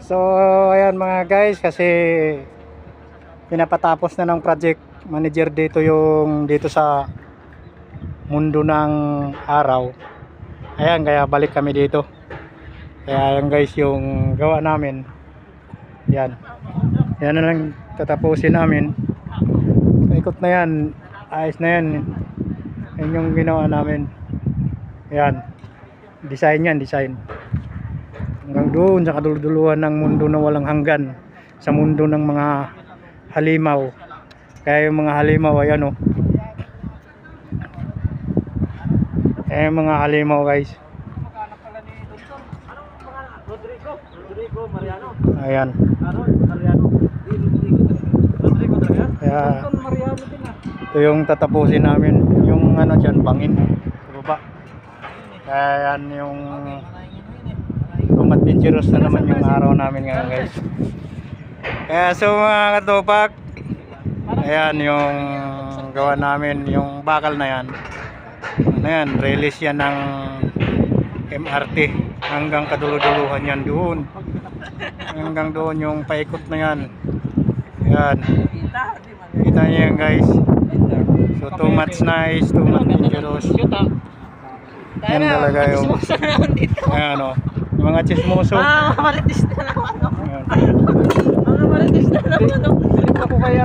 So ayan mga guys, kasi pinapatapos na ng project manager dito sa mundo ng araw. Ayan, kaya balik kami dito. Kaya ayan guys, yung gawa namin. Yan na lang tatapusin namin. Ikot na yan, ayos na yan. Yan yung ginawa namin. Yan, design hanggang doon sa kaduluduluhan ng mundo na walang hanggan, sa mundo ng mga halimaw. Kaya yung mga halimaw, ayan o. Kaya yung mga halimaw guys. Rodrigo Mariano. Ayan. Mariano. Kaya Mariano din ah. ito yung tatapusin namin. Yung ano dyan, bangin sa baba. Kaya yan yung adventurous na naman yung araw namin ngayon guys. Kaya so mga katupak, ayan yung gawa namin, yung bakal na yan. Ano yan, release yan ng MRT hanggang kaduluduluhan yan doon. Hanggang doon yung paikot na yan. Ayan. Kita niyo yan guys. So too much nice, too much dangerous. Yan talaga yung ayan o, yung mga chismoso. Marites na naman. Ayan. Marites na naman. Ako kaya